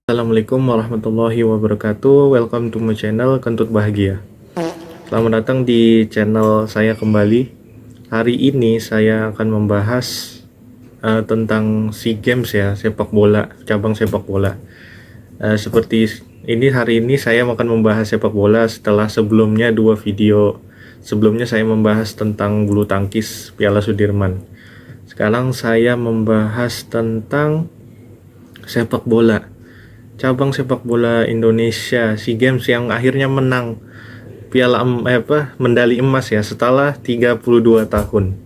Assalamualaikum warahmatullahi wabarakatuh. Welcome to my channel Kentut Bahagia. Selamat datang di channel saya kembali. Hari ini saya akan membahas tentang SEA Games ya, sepak bola, cabang sepak bola. Seperti ini hari ini saya akan membahas sepak bola setelah sebelumnya dua video. Sebelumnya saya membahas tentang bulu tangkis Piala Sudirman. Sekarang saya membahas tentang sepak bola. Cabang sepak bola Indonesia SEA Games yang akhirnya menang medali emas ya setelah 32 tahun.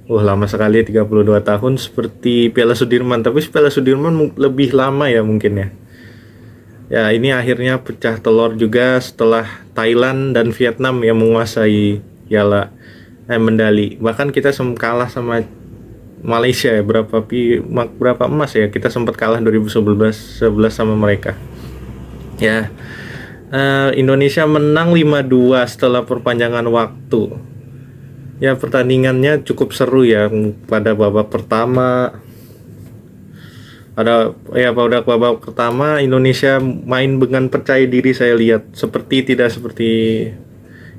Lama sekali 32 tahun seperti Piala Sudirman, tapi Piala Sudirman lebih lama ya mungkin ya. Ya, ini akhirnya pecah telur juga setelah Thailand dan Vietnam yang menguasai medali. Bahkan kita kalah sama Malaysia ya, berapa emas ya. Kita sempat kalah 2011 sama mereka. Ya. Indonesia menang 5-2 setelah perpanjangan waktu. Ya, pertandingannya cukup seru ya pada babak pertama. Pada babak pertama Indonesia main dengan percaya diri, saya lihat tidak seperti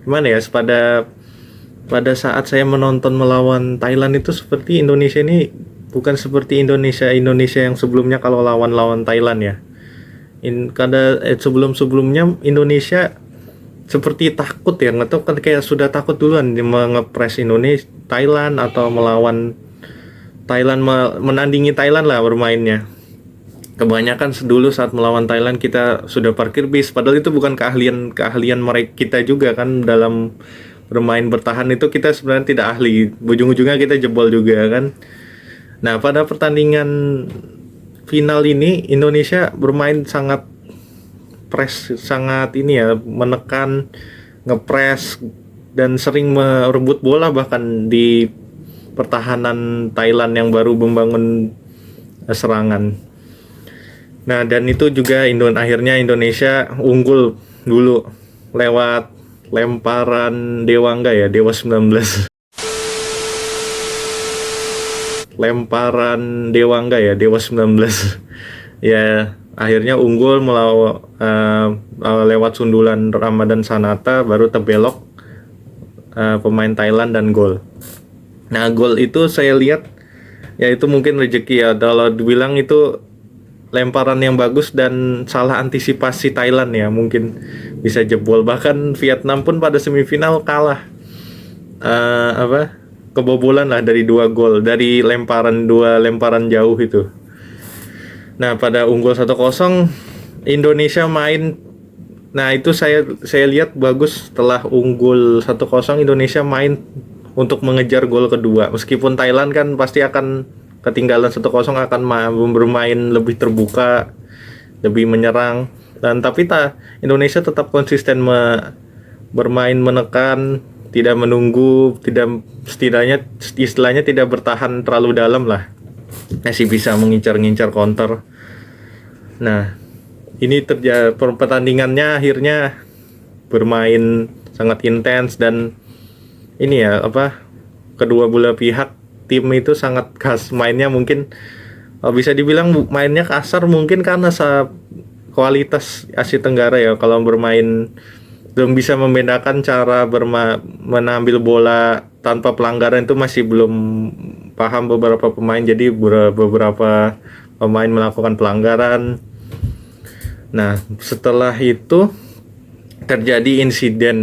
gimana ya, pada saat saya menonton melawan Thailand itu seperti Indonesia ini bukan seperti Indonesia yang sebelumnya kalau lawan Thailand ya. Sebelumnya Indonesia seperti takut ya, nggak tahu kan, kayak sudah takut duluan mengepres Thailand atau melawan Thailand, menandingi Thailand lah bermainnya. Kebanyakan dulu saat melawan Thailand kita sudah parkir bis, padahal itu bukan keahlian mereka, kita juga kan dalam bermain bertahan itu kita sebenarnya tidak ahli. Ujung-ujungnya kita jebol juga kan. Nah, pada pertandingan final ini Indonesia bermain sangat menekan, ngepres dan sering merebut bola bahkan di pertahanan Thailand yang baru membangun serangan. Nah, dan itu juga akhirnya Indonesia unggul dulu lewat lemparan Dewangga ya, Dewa 19. Lemparan Dewangga ya, Dewa 19. Ya, akhirnya unggul lewat sundulan Ramadan Sanata, baru terbelok pemain Thailand dan gol. Nah, gol itu saya lihat ya itu mungkin rezeki ya, kalau dibilang itu lemparan yang bagus dan salah antisipasi Thailand ya, mungkin bisa jebol. Bahkan Vietnam pun pada semifinal kalah kebobolan lah dari dua gol dari dua lemparan jauh itu. Nah, pada unggul 1-0 Indonesia main. Nah, itu saya lihat bagus, setelah unggul 1-0 Indonesia main untuk mengejar gol kedua. Meskipun Thailand kan pasti akan ketinggalan 1-0, akan bermain lebih terbuka, lebih menyerang, dan tapi Indonesia tetap konsisten bermain menekan, tidak menunggu, istilahnya tidak bertahan terlalu dalam lah. Masih bisa mengincar counter. Nah, ini terjadi, pertandingannya akhirnya bermain sangat intens dan ini ya kedua belah pihak tim itu sangat khas mainnya. Mungkin bisa dibilang mainnya kasar mungkin karena kualitas Asia Tenggara ya, kalau bermain belum bisa membedakan cara menambil bola tanpa pelanggaran, itu masih belum paham beberapa pemain, jadi beberapa pemain melakukan pelanggaran. Nah, setelah itu terjadi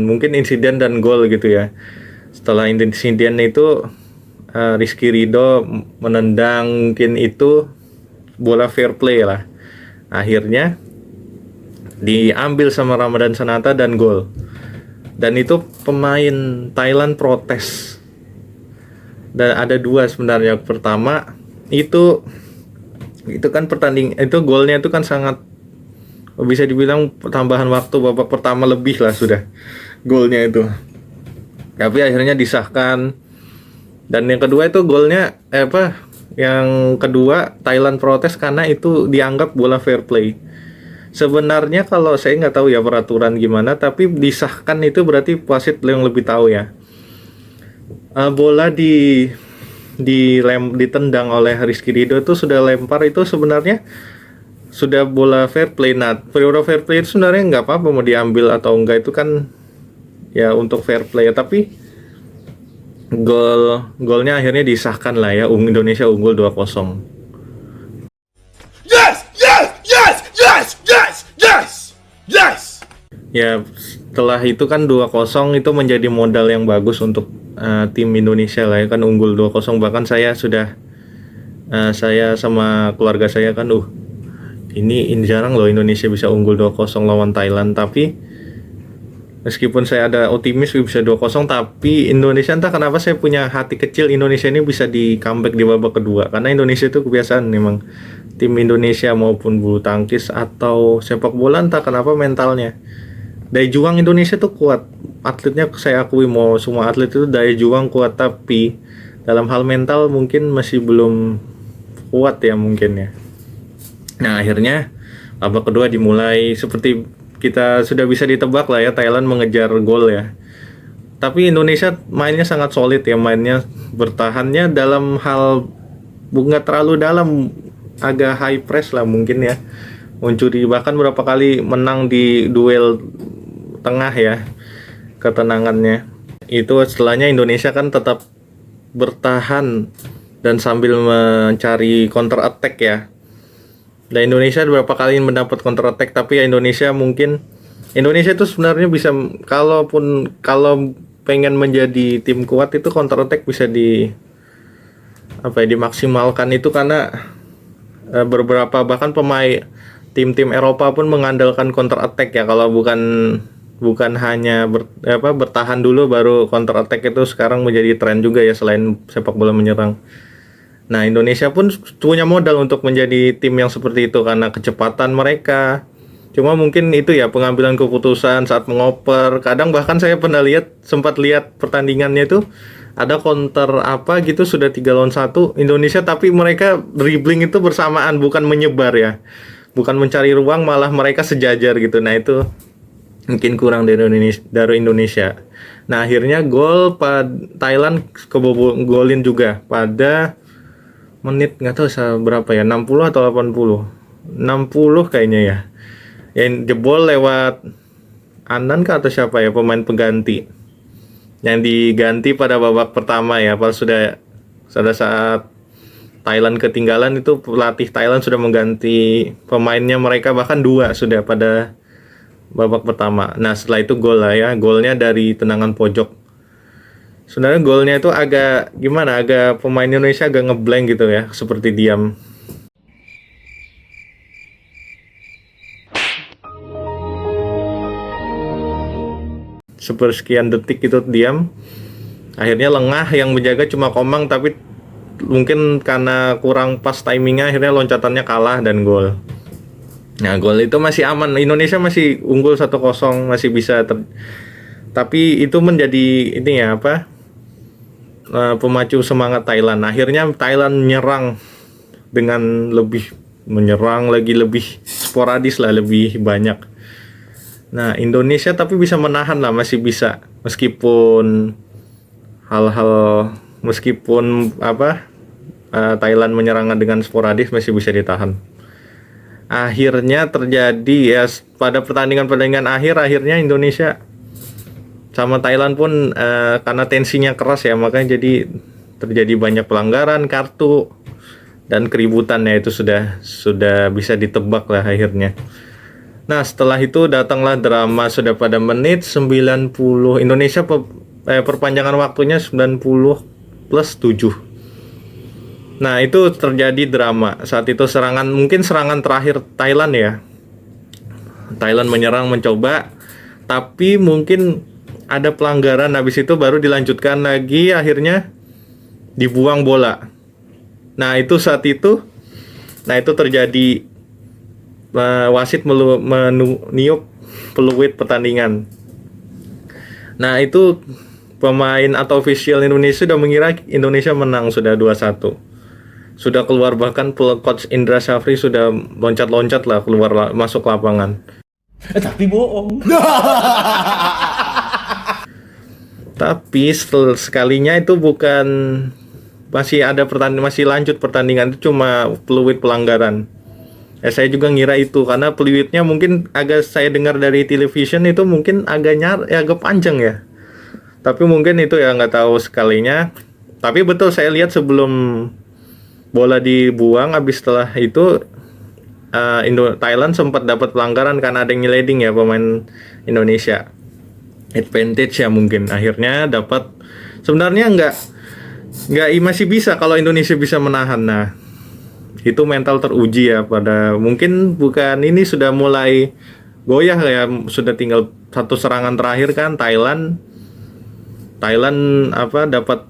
mungkin insiden dan gol gitu ya. Setelah insiden itu Rizky Ridho menendang, mungkin itu bola fair play lah. Akhirnya diambil sama Ramadan Sanata dan gol. Dan itu pemain Thailand protes. Dan ada dua sebenarnya. Pertama itu kan itu golnya itu kan sangat, bisa dibilang tambahan waktu babak pertama lebih lah sudah golnya itu. Tapi akhirnya disahkan. Dan yang kedua itu golnya yang kedua Thailand protes karena itu dianggap bola fair play. Sebenarnya kalau saya nggak tahu ya peraturan gimana, tapi disahkan itu berarti wasit yang lebih tahu ya. Bola ditendang oleh Rizky Ridho itu sudah lempar, itu sebenarnya sudah bola fair play. Nah, periode fair play itu sebenarnya nggak apa-apa mau diambil atau enggak, itu kan ya untuk fair play ya. Tapi golnya akhirnya disahkan lah ya, Indonesia unggul 2-0. Yes! Yes! Yes! Yes! Yes! Yes! Yes! Ya setelah itu kan 2-0 itu menjadi modal yang bagus untuk tim Indonesia lah ya, kan unggul 2-0. Bahkan saya sama keluarga saya kan ini jarang loh Indonesia bisa unggul 2-0 lawan Thailand. Tapi meskipun saya ada optimis bisa 2-0, tapi Indonesia, entah kenapa saya punya hati kecil Indonesia ini bisa di comeback di babak kedua. Karena Indonesia itu kebiasaan memang, tim Indonesia maupun bulu tangkis atau sepak bola, entah kenapa mentalnya, daya juang Indonesia tuh kuat. Atletnya saya akui, mau semua atlet itu daya juang kuat, tapi dalam hal mental mungkin masih belum kuat ya mungkin ya. Nah akhirnya babak kedua dimulai seperti kita sudah bisa ditebak lah ya, Thailand mengejar gol ya. Tapi Indonesia mainnya sangat solid ya, mainnya bertahannya dalam hal nggak terlalu dalam, agak high press lah mungkin ya, mencuri, bahkan berapa kali menang di duel tengah ya, ketenangannya. Itu setelahnya Indonesia kan tetap bertahan dan sambil mencari counter attack ya. Dan Indonesia beberapa kali mendapat counter attack, tapi ya Indonesia itu sebenarnya bisa, kalau pengen menjadi tim kuat itu counter attack bisa dimaksimalkan itu, karena beberapa bahkan pemain tim-tim Eropa pun mengandalkan counter attack ya. Kalau bukan hanya bertahan dulu baru counter attack, itu sekarang menjadi tren juga ya selain sepak bola menyerang. Nah, Indonesia pun punya modal untuk menjadi tim yang seperti itu karena kecepatan mereka. Cuma mungkin itu ya pengambilan keputusan saat mengoper. Kadang bahkan saya sempat lihat pertandingannya itu ada counter apa gitu sudah 3-1 Indonesia, tapi mereka dribbling itu bersamaan, bukan menyebar ya. Bukan mencari ruang, malah mereka sejajar gitu. Nah, itu mungkin kurang dari Indonesia. Nah, akhirnya gol Thailand golin juga pada menit nggak tahu berapa ya, 60 atau 80. 60 kayaknya ya. Yang jebol lewat Andan kah atau siapa ya, pemain pengganti. Yang diganti pada babak pertama ya, pas sudah saat Thailand ketinggalan, itu pelatih Thailand sudah mengganti pemainnya mereka, bahkan 2 sudah pada babak pertama. Nah, setelah itu gol lah ya. Golnya dari tendangan pojok. Sebenarnya golnya itu agak gimana, agak pemain Indonesia agak ngeblank gitu ya, seperti diam. Sepersekian detik itu diam. Akhirnya lengah, yang menjaga cuma Komang, tapi mungkin karena kurang pas timingnya akhirnya loncatannya kalah dan gol. Nah, gol itu masih aman. Indonesia masih unggul 1-0, masih bisa tapi itu menjadi ini ya pemacu semangat Thailand. Akhirnya Thailand menyerang dengan lebih sporadis lah, lebih banyak. Nah, Indonesia tapi bisa menahan lah, masih bisa, meskipun Thailand menyerang dengan sporadis masih bisa ditahan. Akhirnya terjadi ya pada pertandingan akhirnya Indonesia sama Thailand pun karena tensinya keras ya, makanya jadi terjadi banyak pelanggaran kartu dan keributan ya, itu sudah bisa ditebak lah akhirnya. Nah, setelah itu datanglah drama. Sudah pada menit 90 Indonesia perpanjangan waktunya 90 plus 7. Nah, itu terjadi drama. Saat itu serangan terakhir Thailand ya. Thailand menyerang mencoba, tapi mungkin ada pelanggaran, habis itu baru dilanjutkan lagi, akhirnya dibuang bola. Nah, itu terjadi wasit meniup peluit pertandingan. Nah, itu pemain atau official Indonesia sudah mengira Indonesia menang, sudah 2-1. sudah keluar, bahkan coach Indra Syafri sudah loncat-loncat lah keluar masuk lapangan. Tapi bohong. Tapi sekalinya itu bukan, masih ada masih lanjut pertandingan, itu cuma peluit pelanggaran. Saya juga ngira itu karena peluitnya mungkin agak, saya dengar dari television itu mungkin agak panjang ya. Tapi mungkin itu ya nggak tahu sekalinya. Tapi betul saya lihat sebelum bola dibuang, habis setelah itu Thailand sempat dapat pelanggaran karena ada yang nyeleding ya pemain Indonesia. Advantage ya mungkin, akhirnya dapat. Sebenarnya nggak masih bisa kalau Indonesia bisa menahan. Nah itu mental teruji ya, pada mungkin bukan, ini sudah mulai goyah ya, sudah tinggal satu serangan terakhir kan. Thailand dapat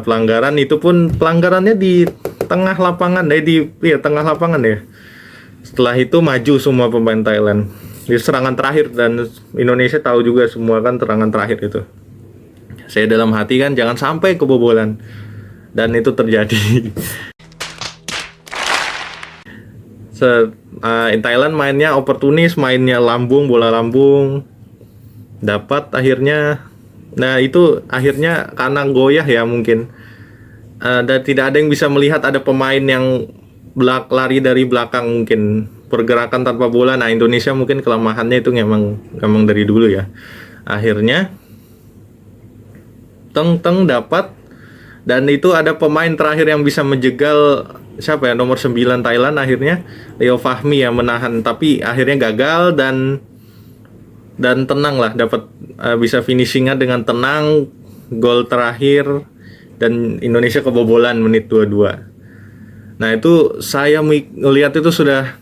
pelanggaran, itu pun pelanggarannya di tengah lapangan tengah lapangan ya. Setelah itu maju semua pemain Thailand di serangan terakhir, dan Indonesia tahu juga semua kan serangan terakhir itu. Saya dalam hati kan jangan sampai kebobolan, dan itu terjadi. Thailand mainnya oportunis, mainnya lambung, bola lambung dapat akhirnya. Nah itu akhirnya karena goyah ya mungkin, dan tidak ada yang bisa melihat ada pemain yang lari dari belakang, mungkin pergerakan tanpa bola. Nah Indonesia mungkin kelemahannya itu memang dari dulu ya. Akhirnya teng dapat, dan itu ada pemain terakhir yang bisa menjegal, siapa ya, nomor 9 Thailand, akhirnya Leo Fahmi yang menahan, tapi akhirnya gagal dan tenang lah, dapat bisa finishingnya dengan tenang, gol terakhir, dan Indonesia kebobolan menit 22. Nah itu saya melihat itu sudah,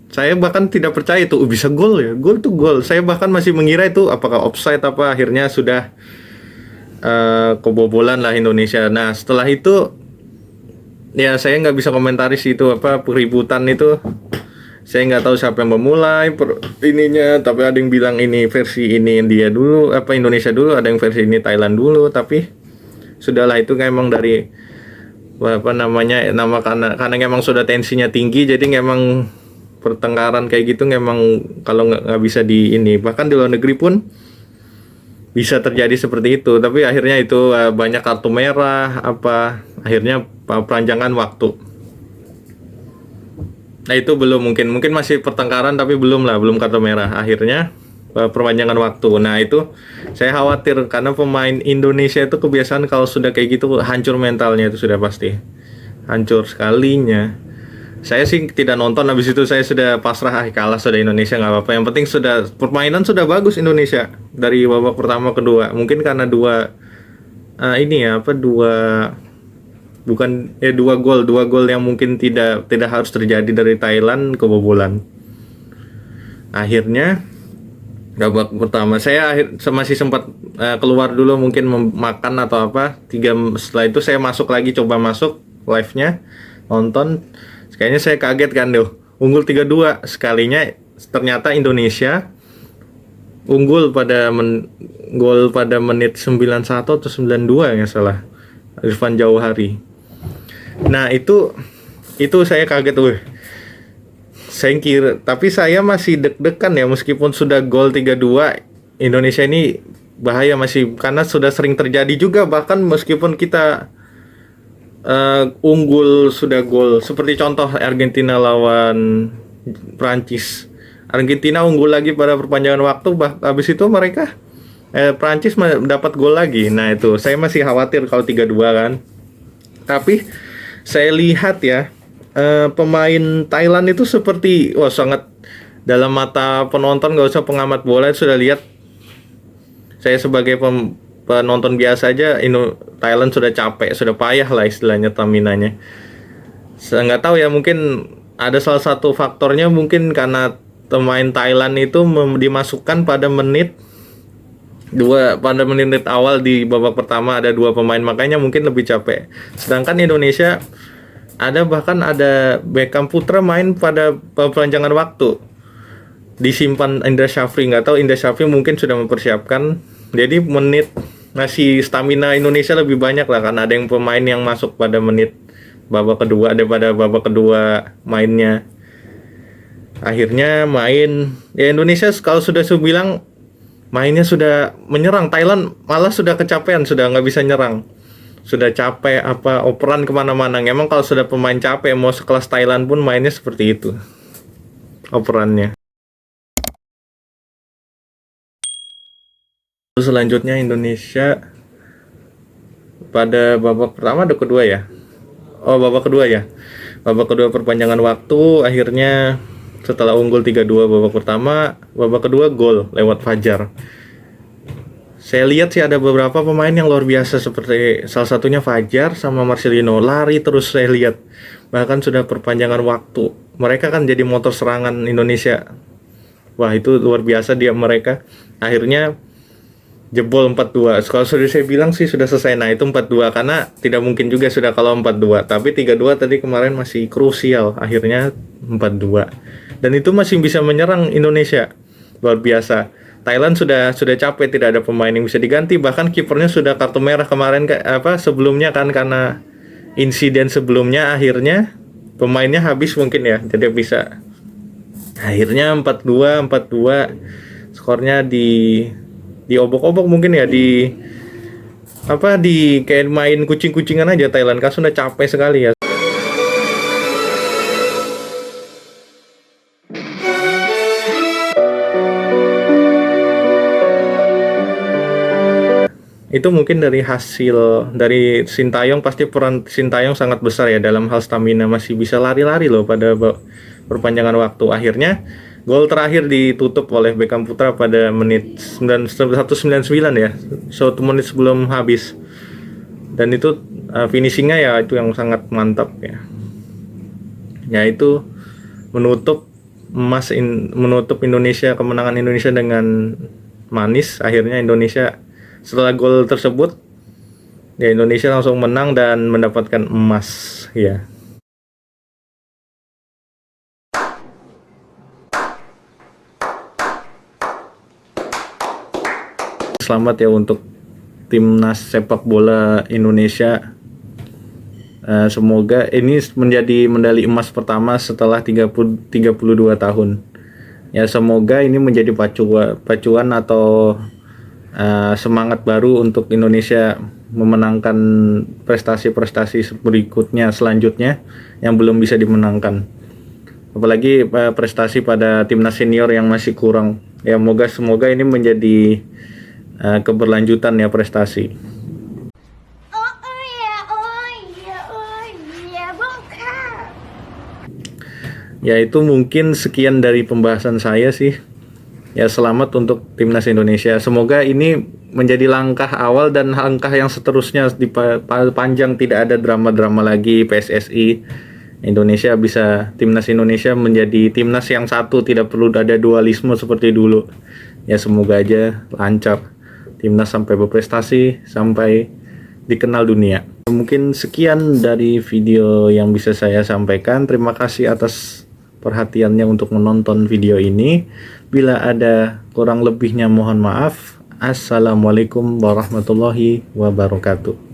saya bahkan tidak percaya itu bisa gol ya, gol tuh gol. Saya bahkan masih mengira itu apakah offside apa, akhirnya sudah kebobolan lah Indonesia. Nah setelah itu ya saya nggak bisa komentaris itu peributan itu. Saya nggak tahu siapa yang memulai ininya, tapi ada yang bilang ini versi ini dia dulu, Indonesia dulu, ada yang versi ini Thailand dulu. Tapi sudahlah, itu memang dari karena memang sudah tensinya tinggi, jadi memang pertengkaran kayak gitu memang kalau nggak bisa di ini, bahkan di luar negeri pun bisa terjadi seperti itu. Tapi akhirnya itu banyak kartu merah, akhirnya peranjangan waktu. Nah itu belum, mungkin masih pertengkaran tapi belum kartu merah, akhirnya perpanjangan waktu. Nah itu saya khawatir karena pemain Indonesia itu kebiasaan kalau sudah kayak gitu hancur mentalnya, itu sudah pasti hancur sekalinya. Saya sih tidak nonton, habis itu saya sudah pasrah, kalah sudah Indonesia nggak apa-apa, yang penting sudah permainan sudah bagus Indonesia dari babak pertama kedua. Mungkin karena dua gol yang mungkin tidak harus terjadi dari Thailand kebobolan. Akhirnya babak pertama saya masih sempat keluar dulu, mungkin makan atau setelah itu saya coba masuk live-nya, nonton. Kayaknya saya kaget kan, unggul 3-2, sekalinya ternyata Indonesia unggul gol pada menit 91 atau 92 ya salah, Irfan Jauhari. Nah itu saya kaget, saya kira, tapi saya masih deg-degan ya, meskipun sudah gol 3-2, Indonesia ini bahaya masih, karena sudah sering terjadi juga, bahkan meskipun kita unggul sudah gol, seperti contoh Argentina lawan Prancis. Argentina unggul lagi pada perpanjangan waktu, habis itu mereka Prancis dapat gol lagi. Nah itu saya masih khawatir kalau 3-2 kan. Tapi saya lihat ya, pemain Thailand itu seperti sangat dalam mata penonton, gak usah pengamat bola, sudah lihat. Saya sebagai penonton biasa aja, Thailand sudah capek, sudah payah lah istilahnya, staminanya. Saya nggak tahu ya, mungkin ada salah satu faktornya, mungkin karena pemain Thailand itu dimasukkan pada menit awal di babak pertama, ada 2 pemain, makanya mungkin lebih capek. Sedangkan Indonesia bahkan ada Beckham Putra main pada perpanjangan waktu, disimpan Indra Syafri. Nggak tahu Indra Syafri mungkin sudah mempersiapkan, jadi masih stamina Indonesia lebih banyak lah, karena ada yang pemain yang masuk pada menit babak kedua daripada babak kedua mainnya. Akhirnya main ya Indonesia kalau sudah bilang mainnya sudah menyerang, Thailand malah sudah kecapean, sudah nggak bisa nyerang, sudah capek apa operan kemana-mana. Emang kalau sudah pemain capek mau sekelas Thailand pun mainnya seperti itu operannya. Selanjutnya Indonesia pada babak pertama atau kedua ya? Oh, babak kedua ya. Babak kedua perpanjangan waktu, akhirnya setelah unggul 3-2 babak pertama, babak kedua gol lewat Fajar. Saya lihat sih ada beberapa pemain yang luar biasa seperti salah satunya Fajar sama Marcelino, lari terus saya lihat. Bahkan sudah perpanjangan waktu. Mereka kan jadi motor serangan Indonesia. Wah, itu luar biasa dia mereka. Akhirnya jebol 4-2. Kalau sudah saya bilang sih sudah selesai. Nah, itu 4-2 karena tidak mungkin juga sudah kalau 4-2. Tapi 3-2 tadi kemarin masih krusial. Akhirnya 4-2. Dan itu masih bisa menyerang Indonesia. Luar biasa. Thailand sudah capek, tidak ada pemain yang bisa diganti. Bahkan kipernya sudah kartu merah kemarin sebelumnya kan karena insiden sebelumnya, akhirnya pemainnya habis mungkin ya. Jadi bisa. Akhirnya 4-2. Skornya di obok-obok mungkin ya, di kayak main kucing-kucingan aja Thailand kan sudah capek sekali ya. Itu mungkin dari hasil dari Sintayong, pasti peran Sintayong sangat besar ya dalam hal stamina, masih bisa lari-lari loh pada perpanjangan waktu. Akhirnya gol terakhir ditutup oleh Beckham Putra pada menit 199 ya, 1 menit sebelum habis. Dan itu finishingnya ya itu yang sangat mantap ya. Ya itu menutup Indonesia, kemenangan Indonesia dengan manis. Akhirnya Indonesia setelah gol tersebut ya Indonesia langsung menang dan mendapatkan emas ya. Selamat ya untuk timnas sepak bola Indonesia. Semoga ini menjadi medali emas pertama setelah 32 tahun. Ya semoga ini menjadi pacuan atau semangat baru untuk Indonesia memenangkan prestasi-prestasi berikutnya selanjutnya yang belum bisa dimenangkan. Apalagi prestasi pada timnas senior yang masih kurang. Ya semoga ini menjadi keberlanjutan ya prestasi. Ya itu mungkin sekian dari pembahasan saya sih. Ya selamat untuk timnas Indonesia. Semoga ini menjadi langkah awal dan langkah yang seterusnya panjang, tidak ada drama-drama lagi. PSSI Indonesia timnas Indonesia menjadi timnas yang satu, tidak perlu ada dualisme seperti dulu. Ya semoga aja lancar. Timnas sampai berprestasi, sampai dikenal dunia. Mungkin sekian dari video yang bisa saya sampaikan. Terima kasih atas perhatiannya untuk menonton video ini. Bila ada kurang lebihnya mohon maaf. Assalamualaikum warahmatullahi wabarakatuh.